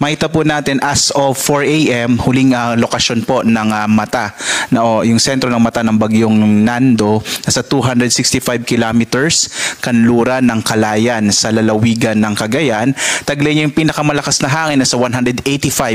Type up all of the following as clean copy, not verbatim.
Makita po natin as of 4 a.m. huling lokasyon po ng mata yung sentro ng mata ng bagyong Nando nasa 265 kilometers kanluran ng Kalayan sa lalawigan ng Cagayan. Taglay niya yung pinakamalakas na hangin nasa 185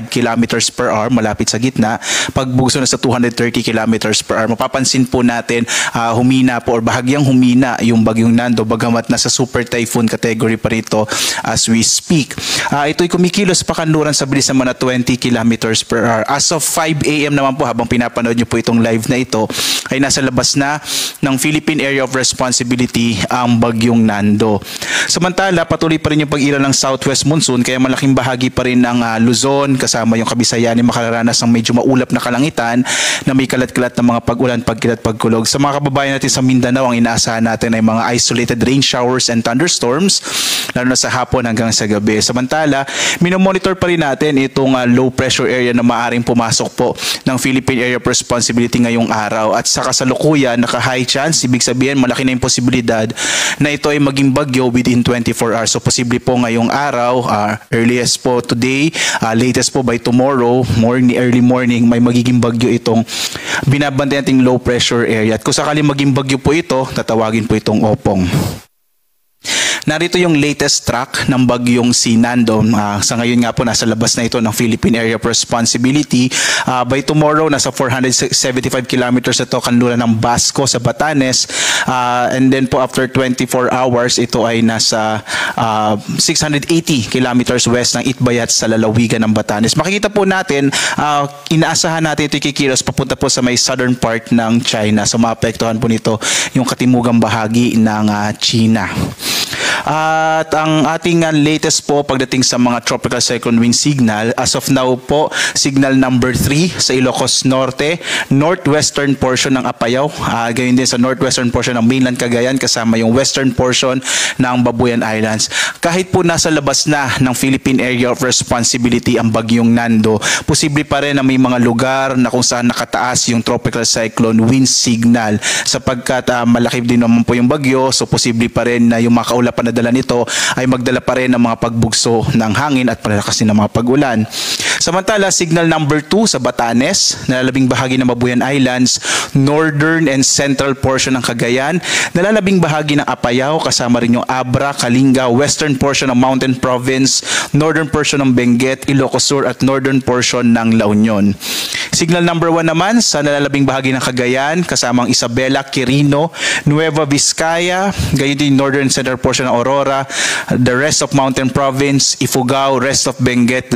kilometers per hour malapit sa gitna, pagbuso na sa 230 kilometers per hour. Mapapansin po natin humina po or bahagyang humina yung bagyong Nando bagamat nasa super typhoon category pa rito as we speak. Ito'y kumikilos pa kanluran sa bilis naman na 20 kilometers per hour. As of 5 a.m. naman po habang pinapanood nyo po itong live na ito ay nasa labas na ng Philippine Area of Responsibility ang bagyong Nando. Samantala patuloy pa rin yung pag-ilaw ng southwest monsoon kaya malaking bahagi pa rin ng Luzon kasama yung Kabisayan ay makararanas ng medyo maulap na kalangitan na may kalat-kalat na mga pag-ulan, pagkilat, pagkulog. Sa mga kababayan natin sa Mindanao ang inaasahan natin ay mga isolated rain showers and thunderstorms lalo na sa hapon hanggang sa gabi. Samantala minomonitor pa rin natin itong low pressure area na maaring pumasok po ng Philippine Area of Responsibility ngayong araw at sa kasalukuyan naka high chance, ibig sabihin malaki na yung posibilidad na ito ay maging bagyo within 24 hours. So posible po ngayong araw, earliest po today, latest po by tomorrow early morning may magiging bagyo itong binabantayan nating low pressure area at kung sakaling maging bagyo po ito tatawagin po itong Opong. Narito yung latest track ng bagyong si Nando. Sa ngayon nga po nasa labas na ito ng Philippine Area of Responsibility. By tomorrow nasa 475 kilometers ito kanluran ng Basco sa Batanes. And then po after 24 hours ito ay nasa 680 kilometers west ng Itbayat sa lalawigan ng Batanes. Makikita po natin, inaasahan natin ito kikilos papunta po sa may southern part ng China. So maapektuhan po nito yung katimugang bahagi ng China. At ang ating latest po pagdating sa mga tropical cyclone wind signal, as of now po, signal number 3 sa Ilocos Norte, northwestern portion ng Apayao, gayon din sa northwestern portion ng mainland Cagayan kasama yung western portion ng Babuyan Islands. Kahit po nasa labas na ng Philippine Area of Responsibility ang bagyong Nando, posible pa rin na may mga lugar na kung saan nakataas yung tropical cyclone wind signal sapagkat malaki din naman po yung bagyo, so posible pa rin na yung mga kaulapan na dala nito ay magdala pa rin ng mga pagbugso ng hangin at palakasin ng mga pag-ulan. Samantala, signal number 2 sa Batanes, nalalabing bahagi ng Babuyan Islands, northern and central portion ng Cagayan, nalalabing bahagi ng Apayao, kasama rin yung Abra, Kalinga, western portion ng Mountain Province, northern portion ng Benguet, Ilocos Sur at northern portion ng La Union. Signal number 1 naman sa nalalabing bahagi ng Cagayan, kasamang Isabela, Quirino, Nueva Vizcaya, gayon din northern central portion ng Aurora, the rest of Mountain Province, Ifugao, rest of Benguet,